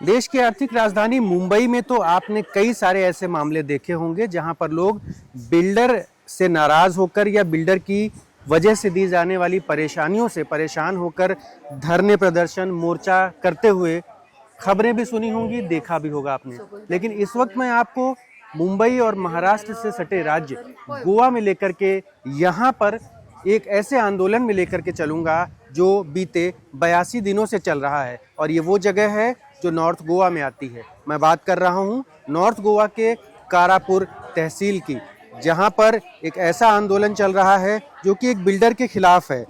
देश की आर्थिक राजधानी मुंबई में तो आपने कई सारे ऐसे मामले देखे होंगे जहां पर लोग बिल्डर से नाराज होकर या बिल्डर की वजह से दी जाने वाली परेशानियों से परेशान होकर धरने प्रदर्शन मोर्चा करते हुए खबरें भी सुनी होंगी, देखा भी होगा आपने। लेकिन इस वक्त मैं आपको मुंबई और महाराष्ट्र से सटे राज्य गोवा में लेकर के यहाँ पर एक ऐसे आंदोलन में लेकर के चलूंगा जो बीते 82 दिनों से चल रहा है। और ये वो जगह है जो नॉर्थ गोवा में आती है। मैं बात कर रहा हूँ नॉर्थ गोवा के कारापुर तहसील की, जहाँ पर एक ऐसा आंदोलन चल रहा है जो कि एक बिल्डर के खिलाफ है।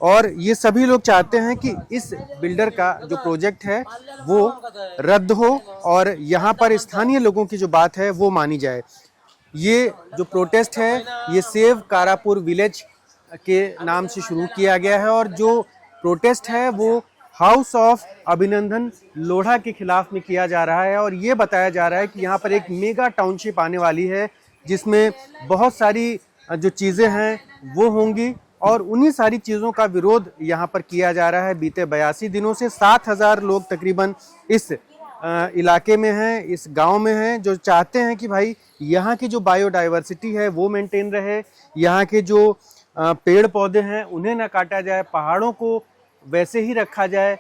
और ये सभी लोग चाहते हैं कि इस बिल्डर का जो प्रोजेक्ट है वो रद्द हो और यहाँ पर स्थानीय लोगों की जो बात है वो मानी जाए। ये जो प्रोटेस्ट है ये सेव कारापुर विलेज के नाम से शुरू किया गया है और जो प्रोटेस्ट है वो हाउस ऑफ अभिनंदन लोढ़ा के खिलाफ में किया जा रहा है। और ये बताया जा रहा है कि यहाँ पर एक मेगा टाउनशिप आने वाली है जिसमें बहुत सारी जो चीज़ें हैं वो होंगी और उन्हीं सारी चीज़ों का विरोध यहाँ पर किया जा रहा है। बीते 82 दिनों से 7,000 लोग तकरीबन इस इलाके में हैं, इस गांव में हैं, जो चाहते हैं कि भाई यहाँ की जो बायोडाइवर्सिटी है वो मेंटेन रहे, यहाँ के जो पेड़ पौधे हैं उन्हें ना काटा जाए, पहाड़ों को वैसे ही रखा जाए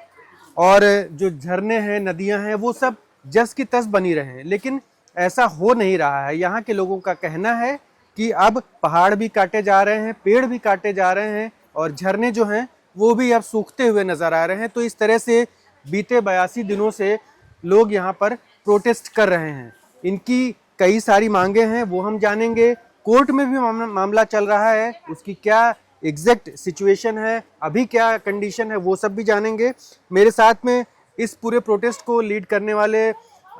और जो झरने हैं नदियाँ हैं वो सब जस की तस बनी रहे। लेकिन ऐसा हो नहीं रहा है। यहाँ के लोगों का कहना है कि अब पहाड़ भी काटे जा रहे हैं, पेड़ भी काटे जा रहे हैं और झरने जो हैं वो भी अब सूखते हुए नजर आ रहे हैं। तो इस तरह से बीते 82 दिनों से लोग यहाँ पर प्रोटेस्ट कर रहे हैं। इनकी कई सारी मांगे हैं वो हम जानेंगे। कोर्ट में भी मामला चल रहा है, उसकी क्या एग्जैक्ट सिचुएशन है, अभी क्या कंडीशन है वो सब भी जानेंगे। मेरे साथ में इस पूरे प्रोटेस्ट को लीड करने वाले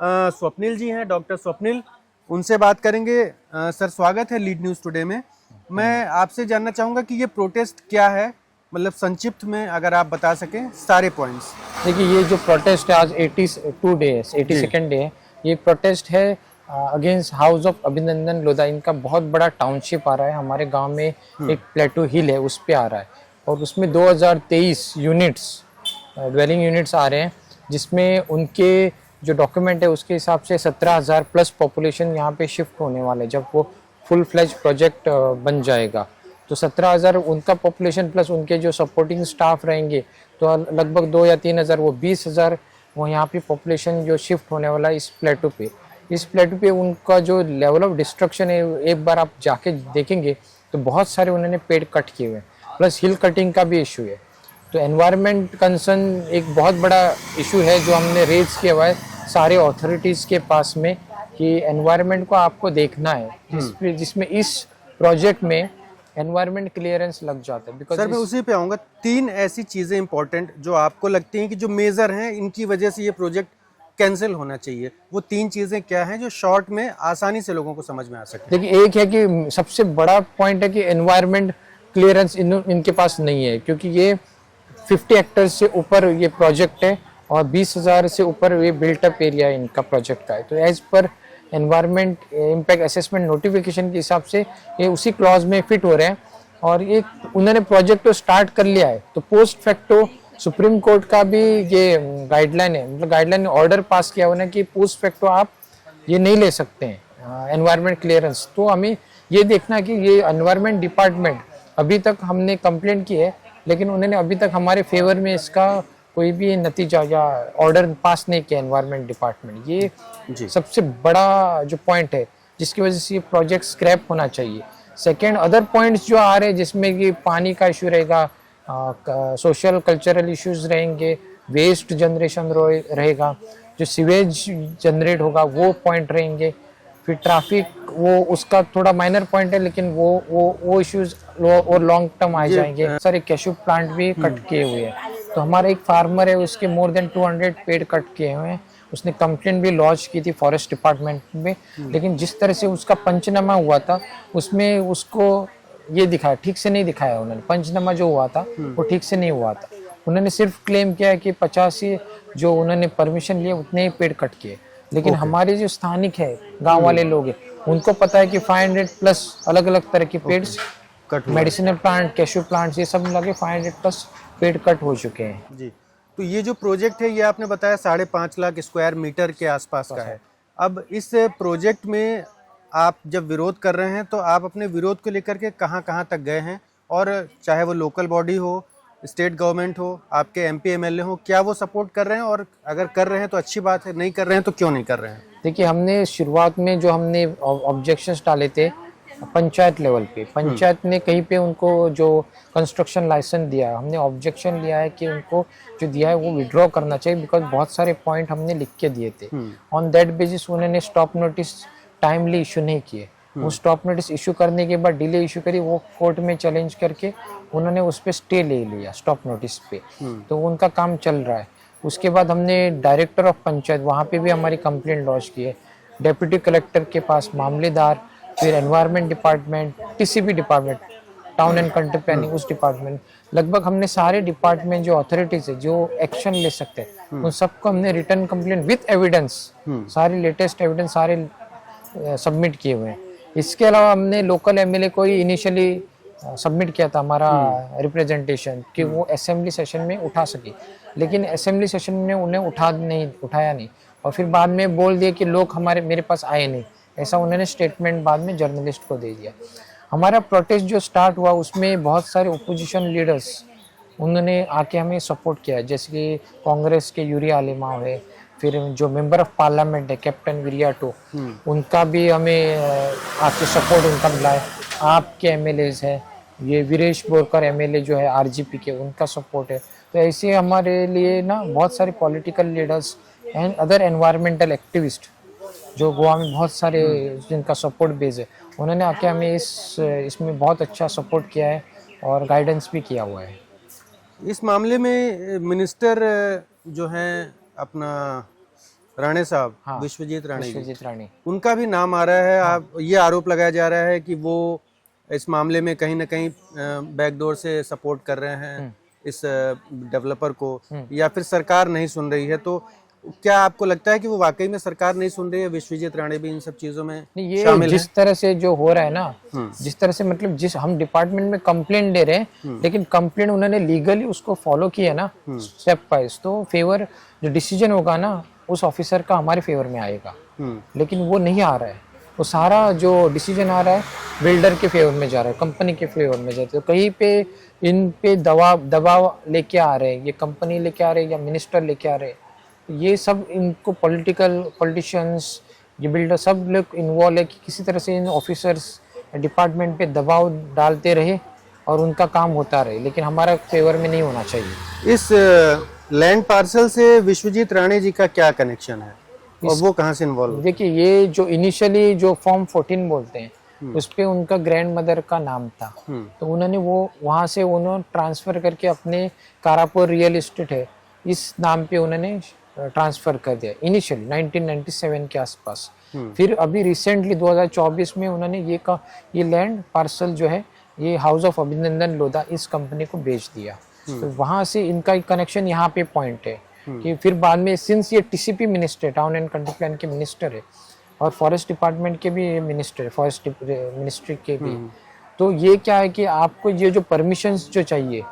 स्वप्निल जी हैं, डॉक्टर स्वप्निल, उनसे बात करेंगे। सर स्वागत है लीड न्यूज़ टुडे में। मैं आपसे जानना चाहूँगा कि ये प्रोटेस्ट क्या है, मतलब संक्षिप्त में अगर आप बता सकें सारे पॉइंट्स। देखिए ये जो प्रोटेस्ट है आज 82nd डे है। ये प्रोटेस्ट है अगेंस्ट हाउस ऑफ अभिनंदन लोढ़ा। इनका बहुत बड़ा टाउनशिप आ रहा है हमारे गांव में, एक प्लेटू हिल है उस पे आ रहा है और उसमें 2023 यूनिट्स ड्वेलिंग यूनिट्स आ रहे हैं, जिसमें उनके जो डॉक्यूमेंट है उसके हिसाब से 17,000 प्लस पॉपुलेशन यहाँ पे शिफ्ट होने वाले जब वो फुल फ्लेज प्रोजेक्ट बन जाएगा। तो 17,000 उनका पॉपुलेशन प्लस उनके जो सपोर्टिंग स्टाफ रहेंगे तो लगभग 2 या 3,000 वो 20,000 वो यहाँ पे पॉपुलेशन जो शिफ्ट होने वाला है इस प्लेटू पे। इस प्लेटू पे उनका जो लेवल ऑफ डिस्ट्रक्शन है एक बार आप जाके देखेंगे तो बहुत सारे उन्होंने पेड़ कट किए हुए हैं, प्लस हिल कटिंग का भी इशू है। तो एनवायरनमेंट कंसर्न एक बहुत बड़ा इशू है जो हमने रेज किया हुआ है सारे अथॉरिटीज़ के पास में कि एनवायरनमेंट को आपको देखना है, जिसमें इस प्रोजेक्ट में एनवायरनमेंट क्लियरेंस लग जाता है। बिकॉज सर मैं उसी पे आऊँगा। 3 ऐसी चीज़ें इंपॉर्टेंट जो आपको लगती हैं कि जो मेजर हैं इनकी वजह से ये प्रोजेक्ट कैंसिल होना चाहिए, वो 3 चीज़ें क्या हैं जो शॉर्ट में आसानी से लोगों को समझ में आ सके? देखिए एक है कि सबसे बड़ा पॉइंट है कि एनवायरनमेंट क्लियरेंस इनके पास नहीं है, क्योंकि ये 50 हेक्टेयर से ऊपर ये प्रोजेक्ट है और 20,000 से ऊपर ये बिल्टअप एरिया इनका प्रोजेक्ट का है। तो as per environment impact assessment notification के हिसाब से ये उसी क्लॉज में फिट हो रहे हैं और ये उन्होंने प्रोजेक्ट तो स्टार्ट कर लिया है। तो पोस्ट फैक्टो सुप्रीम कोर्ट का भी ये गाइडलाइन है, मतलब गाइडलाइन ऑर्डर पास किया उन्होंने कि पोस्ट फैक्टो आप ये नहीं ले सकते हैं एनवायरनमेंट क्लियरेंस। तो हमें ये देखना कि ये एनवायरनमेंट डिपार्टमेंट अभी तक हमने कंप्लेंट की है लेकिन उन्होंने अभी तक हमारे फेवर में इसका कोई भी नतीजा या ऑर्डर पास नहीं किया एनवायरनमेंट डिपार्टमेंट। ये सबसे बड़ा जो पॉइंट है जिसकी वजह से ये प्रोजेक्ट स्क्रैप होना चाहिए। सेकेंड अदर पॉइंट्स जो आ रहे हैं जिसमें कि पानी का इशू रहेगा, सोशल कल्चरल इश्यूज रहेंगे, वेस्ट जनरेशन रहेगा, जो सीवेज जनरेट होगा वो पॉइंट रहेंगे, फिर ट्रैफिक वो उसका थोड़ा माइनर पॉइंट है लेकिन वो इश्यूज और लॉन्ग टर्म आ जाएंगे। सारे कैशू प्लांट भी कट किए हुए हैं। तो हमारा एक फार्मर है उसके मोर देन 200 पेड़ कट किए हुए हैं। उसने कंप्लेंट भी लॉन्च की थी फॉरेस्ट डिपार्टमेंट में, लेकिन जिस तरह से उसका पंचनामा हुआ था उसमें उसको ये दिखाया ठीक से नहीं दिखाया उन्होंने। पंचनामा जो हुआ था वो ठीक से नहीं हुआ था। उन्होंने सिर्फ क्लेम किया कि 85 जो उन्होंने परमिशन लिए उतने ही पेड़ कट किए, लेकिन हमारे जो स्थानिक है गांव वाले लोग हैं उनको पता है कि 500 प्लस अलग अलग तरह के पेड़ मेडिसिनल प्लांट, कैशू प्लांट्स ये सब मिला के 500 प्लस पेड़ कट हो चुके हैं। जी तो ये जो प्रोजेक्ट है ये आपने बताया 5.5 लाख स्क्वायर मीटर के आसपास का है। अब इस प्रोजेक्ट में आप जब विरोध कर रहे हैं तो आप अपने विरोध को लेकर के कहाँ कहाँ तक गए हैं, और चाहे वो लोकल बॉडी हो, स्टेट गवर्नमेंट हो, आपके एमपी एमएलए हो, क्या वो सपोर्ट कर रहे हैं, और अगर कर रहे हैं तो अच्छी बात है, नहीं कर रहे हैं तो क्यों नहीं कर रहे हैं? देखिए, हमने शुरुआत में जो हमने ऑब्जेक्शंस डाले थे पंचायत लेवल पे, पंचायत ने कहीं पे उनको जो कंस्ट्रक्शन लाइसेंस दिया, हमने ऑब्जेक्शन लिया है कि उनको जो दिया है वो विड्रॉ करना चाहिए, बिकॉज बहुत सारे पॉइंट हमने लिख के दिए थे। ऑन दैट बेसिस उन्होंने स्टॉप नोटिस टाइमली इशू नहीं किए। वो स्टॉप नोटिस इशू करने के बाद डिले इशू करी, वो कोर्ट में चैलेंज करके उन्होंने उस पर स्टे ले लिया स्टॉप नोटिस पे, तो उनका काम चल रहा है। उसके बाद हमने डायरेक्टर ऑफ पंचायत, वहाँ पे भी हमारी कंप्लेंट लॉन्च की है, डेप्यूटी कलेक्टर के पास मामलेदार, फिर environment department, TCP department, town and country planning उस डिपार्टमेंट, लगभग हमने सारे डिपार्टमेंट जो अथॉरिटीज है जो एक्शन ले सकते हैं उन सबको हमने रिटर्न कंप्लेंट विद एविडेंस, सारे लेटेस्ट एविडेंस सारे सबमिट किए हुए हैं। इसके अलावा हमने लोकल एमएलए को ही इनिशियली सबमिट किया था हमारा रिप्रेजेंटेशन कि वो असेंबली सेशन में उठा सके, लेकिन असेंबली सेशन में उन्हें उठाया नहीं, और फिर बाद में बोल दिया कि लोग मेरे पास आए नहीं, ऐसा उन्होंने स्टेटमेंट बाद में जर्नलिस्ट को दे दिया। हमारा प्रोटेस्ट जो स्टार्ट हुआ उसमें बहुत सारे ओपोजिशन लीडर्स उन्होंने आके हमें सपोर्ट किया, जैसे कि कांग्रेस के यूरी आलिमा हुए, फिर जो मेंबर ऑफ पार्लियामेंट है कैप्टन विरियाटो, उनका भी हमें आके सपोर्ट उनका मिला है। आपके एमएलएज है, ये वीरेश बोरकर एमएलए जो है आरजीपी के, उनका सपोर्ट है। तो ऐसे हमारे लिए ना बहुत सारे political leaders and other environmental activist जो गोवा में बहुत सारे जिनका सपोर्ट बेस है, उन्होंने आके हमें इसमें बहुत अच्छा सपोर्ट किया है और गाइडेंस भी किया हुआ है। इस मामले में मिनिस्टर जो हैं अपना राणे साहब, हाँ, विश्वजीत राणे, उनका भी नाम आ रहा है। आप ये आरोप लगाया जा रहा है कि वो इस मामले में कहीं ना कहीं बैकडोर से सपोर्ट कर रहे हैं इस डेवलपर को, या फिर सरकार नहीं सुन रही है। तो क्या आपको लगता है कि वो वाकई में सरकार नहीं सुन रही है, विश्वजीत राणे भी इन सब चीजों में शामिल जिस तरह से जो हो रहा है ना, जिस तरह से मतलब जिस हम डिपार्टमेंट में कंप्लेंट दे रहे हैं, लेकिन कंप्लेंट उन्होंने लीगली उसको फॉलो किया ना स्टेप वाइज, तो फेवर जो डिसीजन होगा ना उस ऑफिसर का हमारे फेवर में आएगा, लेकिन वो नहीं आ रहा है। वो सारा जो डिसीजन आ रहा है बिल्डर के फेवर में जा रहा है, कंपनी के फेवर में जाते, तो कहीं पे इन पे दबाव लेके आ रहे हैं, ये कंपनी लेके आ रहे हैं या मिनिस्टर लेके आ रहे हैं, ये सब इनको पॉलिटिशियंस, ये बिल्डर, सब लोग इन्वॉल्व है कि किसी तरह से इन ऑफिसर्स डिपार्टमेंट पे दबाव डालते रहे और उनका काम होता रहे, लेकिन हमारा फेवर में नहीं होना चाहिए। इस लैंड पार्सल से विश्वजीत राणे जी का क्या कनेक्शन है और वो कहाँ से इन्वॉल्व? देखिए, ये जो इनिशियली जो फॉर्म 14 बोलते हैं उस पे उनका ग्रैंड मदर का नाम था, तो उन्होंने वो वहाँ से उन्होंने ट्रांसफर करके अपने कारापुर रियल एस्टेट है इस नाम पे उन्होंने ट्रांसफर कर दिया इनिशियली 1997 के आसपास। फिर अभी रिसेंटली 2024 में उन्होंने ये लैंड पार्सल जो है ये हाउस ऑफ अभिनंदन लोधा इस कंपनी को बेच दिया। तो वहाँ से इनका कनेक्शन यहाँ पे पॉइंट है कि फिर बाद में सिंस ये TCP minister, town and country plan के मिनिस्टर है और फॉरेस्ट डिपार्टमेंट के भी मिनिस्टर है, फॉरेस्ट मिनिस्ट्री के भी, तो ये क्या है कि आपको ये जो परमिशंस जो चाहिए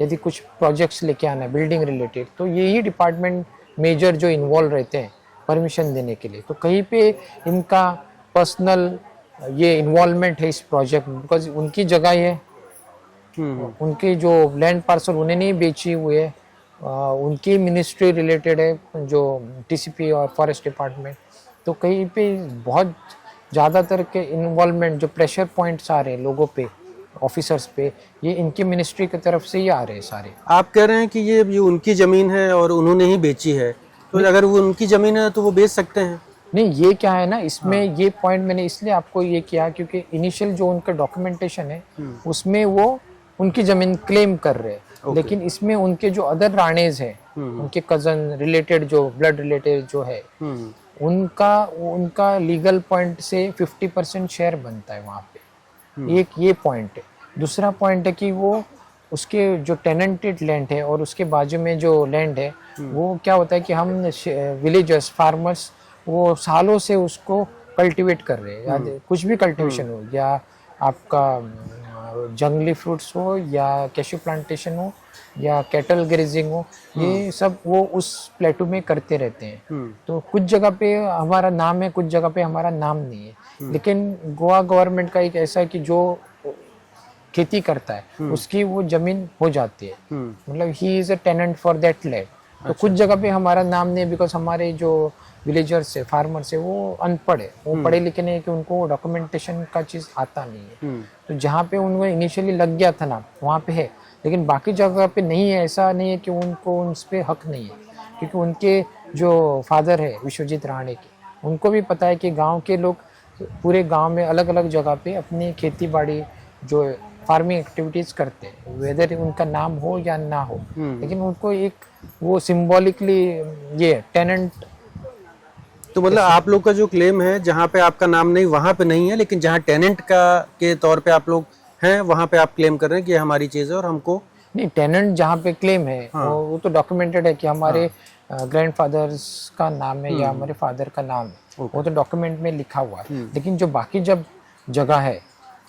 यदि कुछ प्रोजेक्ट्स लेके आना है बिल्डिंग रिलेटेड, तो यही डिपार्टमेंट मेजर जो इन्वॉल्व रहते हैं परमिशन देने के लिए। तो कहीं पे इनका पर्सनल ये इन्वॉल्वमेंट है इस प्रोजेक्ट में, बिकॉज उनकी जगह है, उनकी जो लैंड पार्सल उन्हें नहीं बेची हुई है, उनकी मिनिस्ट्री रिलेटेड है जो टीसीपी और फॉरेस्ट डिपार्टमेंट, तो कहीं पे बहुत ज़्यादातर के इन्वॉल्वमेंट जो प्रेशर पॉइंट्स आ रहे हैं लोगों पे, ऑफिसर्स पे, ये इनकी मिनिस्ट्री की तरफ से ही आ रहे हैं सारे। आप कह रहे हैं कि ये उनकी ज़मीन है और उन्होंने ही बेची है, तो अगर वो उनकी ज़मीन है तो वो बेच सकते हैं? नहीं, ये क्या है ना, इसमें ये पॉइंट मैंने इसलिए आपको ये किया क्योंकि इनिशियल जो उनका डॉक्यूमेंटेशन है उसमें वो उनकी ज़मीन क्लेम कर रहे हैं, लेकिन इसमें उनके जो अदर राणेज हैं, उनके कजन रिलेटेड जो ब्लड रिलेटेड जो है, उनका लीगल पॉइंट से 50% शेयर बनता है वहाँ पे। एक ये पॉइंट है। दूसरा पॉइंट है कि वो उसके जो टेनेंटेड लैंड है और उसके बाजू में जो लैंड है वो क्या होता है कि हम विलेजर्स, फार्मर्स वो सालों से उसको कल्टीवेट कर रहे हैं, या कुछ भी कल्टीवेशन हो, या आपका जंगली फ्रूट्स हो या कैशू प्लांटेशन हो या कैटल ग्रेजिंग हो, ये सब वो उस प्लेटू में करते रहते हैं। तो कुछ जगह पे हमारा नाम है, कुछ जगह पे हमारा नाम नहीं है। लेकिन गोवा गवर्नमेंट का एक ऐसा है कि जो खेती करता है उसकी वो जमीन हो जाती है, मतलब he is a tenant for that land. तो कुछ जगह पे हमारा नाम नहीं है, बिकॉज हमारे जो विलेजर्स है, फार्मर्स है, वो अनपढ़ है, वो पढ़े लिखे नहीं है कि उनको डॉक्यूमेंटेशन का चीज़ आता नहीं है। तो जहाँ पे उनको इनिशियली लग गया था नाम वहाँ पे है, लेकिन बाकी जगह पे नहीं है। ऐसा नहीं है कि उनको उस पर हक नहीं है, क्योंकि उनके जो फादर है विश्वजीत राणे के, उनको भी पता है कि गाँव के लोग पूरे गाँव में अलग अलग जगह पे अपनी खेती बाड़ी जो फार्मिंग एक्टिविटीज करते हैं, वेदर उनका नाम हो या ना हो, लेकिन उनको एक वो सिंबॉलिकली ये टेनेंट। तो मतलब आप लोग का जो क्लेम है, जहाँ पे आपका नाम नहीं वहाँ पे नहीं है, लेकिन जहाँ टेनेंट का के तौर पे आप लोग हैं वहाँ पे आप क्लेम कर रहे हैं कि ये हमारी चीज़ है और हमको नहीं, टेनेंट जहाँ पे क्लेम है वो तो डॉक्यूमेंटेड है कि हमारे ग्रैंड फादर्स का नाम है या हमारे फादर का नाम है, वो तो डॉक्यूमेंट में लिखा हुआ है। लेकिन जो बाकी जब जगह है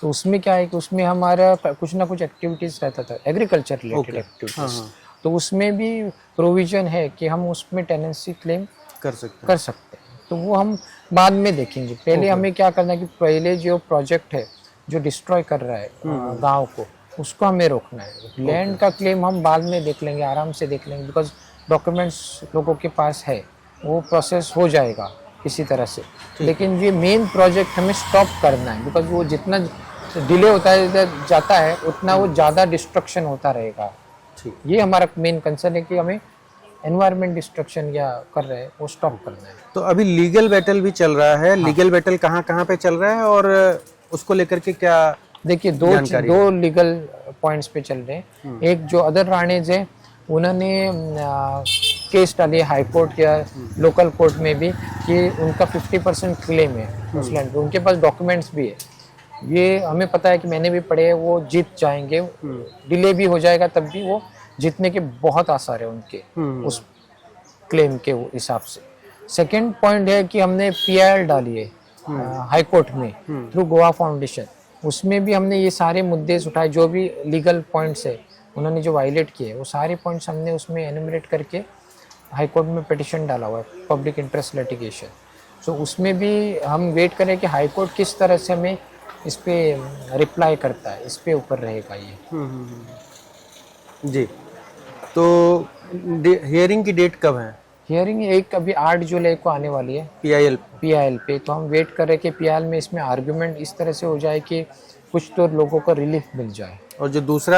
तो उसमें क्या है कि उसमें हमारा कुछ ना कुछ एक्टिविटीज रहता था, एग्रीकल्चर रिलेटेड एक्टिविटीज, तो उसमें भी प्रोविजन है कि हम उसमें टेनेंसी क्लेम कर सकते हैं। तो वो हम बाद में देखेंगे। पहले हमें क्या करना है कि पहले जो प्रोजेक्ट है जो डिस्ट्रॉय कर रहा है गांव को, उसको हमें रोकना है। लैंड का क्लेम हम बाद में देख लेंगे, आराम से देख लेंगे, बिकॉज डॉक्यूमेंट्स लोगों के पास है, वो प्रोसेस हो जाएगा किसी तरह से। लेकिन ये मेन प्रोजेक्ट हमें स्टॉप करना है, बिकॉज वो जितना डिले होता है जाता है उतना वो ज़्यादा डिस्ट्रक्शन होता रहेगा। ये हमारा मेन कंसर्न है कि हमें एनवायरनमेंट डिस्ट्रक्शन या कर रहे हैं वो स्टॉप करना है। तो अभी लीगल बैटल भी चल रहा है, लीगल बैटल कहाँ कहाँ पे चल रहा है और उसको लेकर के क्या? देखिए, दो लीगल पॉइंट्स पे चल रहे हैं। एक जो अदर राणेज है, उन्होंने केस डाली हाई कोर्ट या लोकल कोर्ट में भी कि उनका 50% क्लेम है उस लैंड पे, उनके पास डॉक्यूमेंट्स भी है। ये हमें पता है कि मैंने भी पढ़े हैं, वो जीत जाएंगे, डिले भी हो जाएगा तब भी वो जीतने के बहुत आसार है उनके उस क्लेम के हिसाब से। सेकंड पॉइंट है कि हमने पीआईएल डाली है हाई कोर्ट में थ्रू गोवा फाउंडेशन, उसमें भी हमने ये सारे मुद्दे उठाए, जो भी लीगल पॉइंट्स है उन्होंने जो वायलेट किए वो सारे पॉइंट्स हमने उसमें एनुमरेट करके हाई कोर्ट में पिटिशन डाला हुआ है, पब्लिक इंटरेस्ट लिटिगेशन। सो उसमें भी हम वेट करें कि हाई कोर्ट किस तरह से हमें इस पे रिप्लाई करता है, इस पे ऊपर रहेगा ये। जी, तो हियरिंग की डेट कब है? हियरिंग एक अभी 8 जुलाई को आने वाली है पीआईएल पे। तो हम वेट कर रहे हैं कि पीआईएल में इसमें आर्गुमेंट इस तरह से हो जाए कि कुछ तो लोगों को रिलीफ मिल जाए। और जो दूसरा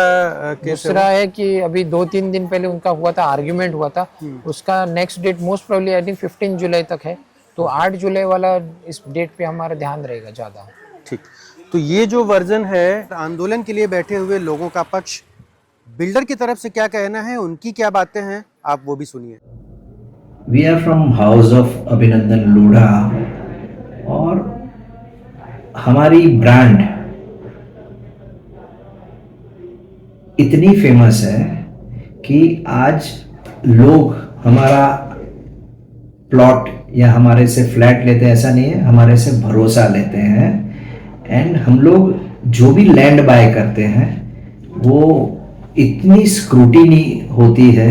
केस है कि अभी 2-3 दिन पहले उनका हुआ था, आर्गुमेंट हुआ था, उसका next date most probably I think 15 जुलाई तक है। तो 8 जुलाई वाला इस डेट पे हमारा ध्यान रहेगा ज़्यादा। ठीक, तो ये जो वर्जन है, आंदोलन के लिए बैठे हुए लोगों का पक्ष, बिल्डर की तरफ से क्या कहना है, उनकी क्या बातें हैं, आप वो भी सुनिए। We are from House of अभिनंदन लोढ़ा और हमारी ब्रांड इतनी फेमस है कि आज लोग हमारा प्लॉट या हमारे से फ्लैट लेते हैं, ऐसा नहीं है, हमारे से भरोसा लेते हैं। एंड हम लोग जो भी लैंड बाय करते हैं वो इतनी स्क्रूटिनी होती है,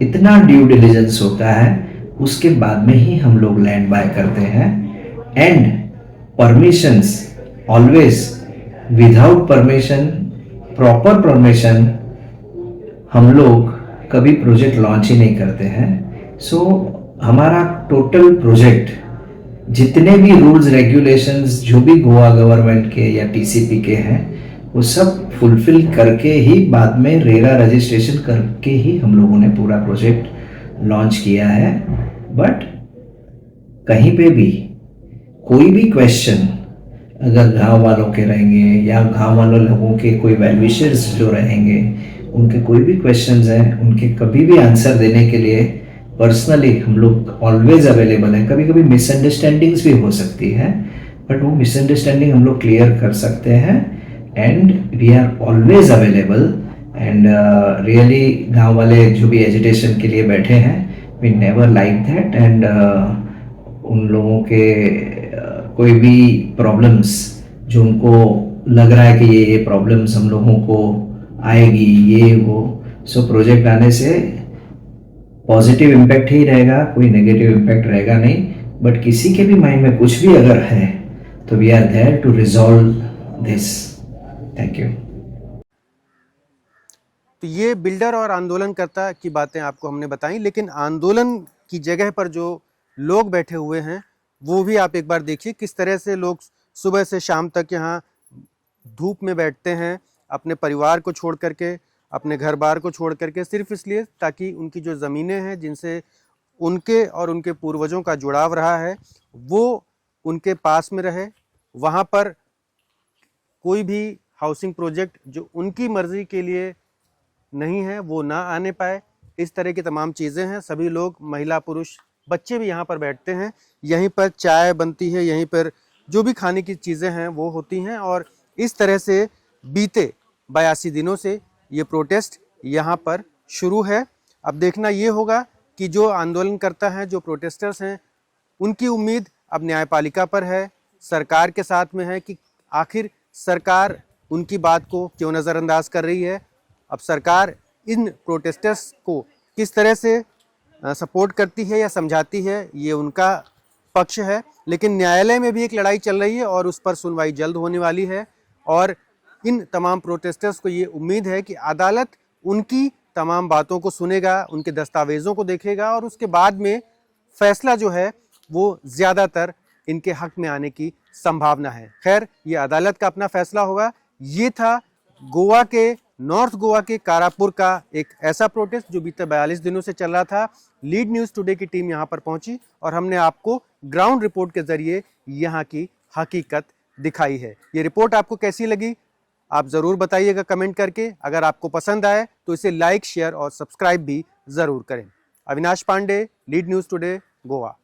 इतना ड्यू डिलिजेंस होता है, उसके बाद में ही हम लोग लैंड बाय करते हैं। And permissions always, without permission, proper permission हम लोग कभी प्रोजेक्ट लॉन्च ही नहीं करते हैं। सो हमारा टोटल प्रोजेक्ट जितने भी रूल्स रेगुलेशंस जो भी गोवा गवर्नमेंट के या टीसीपी के हैं वो सब फुलफिल करके ही बाद में रेरा रजिस्ट्रेशन करके ही हम लोगों ने पूरा प्रोजेक्ट लॉन्च किया है। बट कहीं पे भी कोई भी क्वेश्चन अगर गांव वालों के रहेंगे या गांव वालों लोगों के कोई वेलविशर्स जो रहेंगे, उनके कोई भी क्वेश्चंस हैं, उनके कभी भी आंसर देने के लिए पर्सनली हम लोग ऑलवेज अवेलेबल हैं। कभी कभी मिसअंडरस्टैंडिंग्स भी हो सकती है, बट वो मिसअंडरस्टैंडिंग हम लोग क्लियर कर सकते हैं। And we are always available. And really गांव वाले जो भी एजुटेशन के लिए बैठे हैं, we never like that. And उन लोगों के कोई भी प्रॉब्लम्स जो उनको लग रहा है कि ये प्रॉब्लम्स हम लोगों को आएगी, ये वो। सो प्रोजेक्ट आने से पॉजिटिव इम्पैक्ट ही रहेगा, कोई नेगेटिव इम्पैक्ट रहेगा नहीं। बट किसी के भी माइंड में कुछ भी अगर है तो we are there to resolve this. Thank you. तो ये बिल्डर और आंदोलनकर्ता की बातें आपको हमने बताई, लेकिन आंदोलन की जगह पर जो लोग बैठे हुए हैं वो भी आप एक बार देखिए किस तरह से लोग सुबह से शाम तक यहाँ धूप में बैठते हैं, अपने परिवार को छोड़ करके, अपने घर बार को छोड़ करके, सिर्फ इसलिए ताकि उनकी जो ज़मीनें हैं जिनसे उनके और उनके पूर्वजों का जुड़ाव रहा है वो उनके पास में रहे। वहाँ पर कोई भी हाउसिंग प्रोजेक्ट जो उनकी मर्जी के लिए नहीं है वो ना आने पाए। इस तरह की तमाम चीज़ें हैं। सभी लोग, महिला पुरुष बच्चे भी यहाँ पर बैठते हैं, यहीं पर चाय बनती है, यहीं पर जो भी खाने की चीज़ें हैं वो होती हैं। और इस तरह से बीते 82 दिनों से ये प्रोटेस्ट यहाँ पर शुरू है। अब देखना ये होगा कि जो आंदोलनकर्ता हैं, जो प्रोटेस्टर्स हैं, उनकी उम्मीद अब न्यायपालिका पर है, सरकार के साथ में है कि आखिर सरकार उनकी बात को क्यों नज़रअंदाज कर रही है। अब सरकार इन प्रोटेस्टर्स को किस तरह से सपोर्ट करती है या समझाती है, ये उनका पक्ष है। लेकिन न्यायालय में भी एक लड़ाई चल रही है और उस पर सुनवाई जल्द होने वाली है। और इन तमाम प्रोटेस्टर्स को ये उम्मीद है कि अदालत उनकी तमाम बातों को सुनेगा, उनके दस्तावेज़ों को देखेगा और उसके बाद में फैसला जो है वो ज़्यादातर इनके हक में आने की संभावना है। खैर, ये अदालत का अपना फैसला होगा। ये था गोवा के, नॉर्थ गोवा के कारापुर का एक ऐसा प्रोटेस्ट जो बीते 42 दिनों से चल रहा था। लीड न्यूज़ टुडे की टीम यहाँ पर पहुंची और हमने आपको ग्राउंड रिपोर्ट के जरिए यहाँ की हकीकत दिखाई है। ये रिपोर्ट आपको कैसी लगी आप ज़रूर बताइएगा कमेंट करके। अगर आपको पसंद आए तो इसे लाइक, शेयर और सब्सक्राइब भी ज़रूर करें। Avinash Pandey, lead news today, Goa.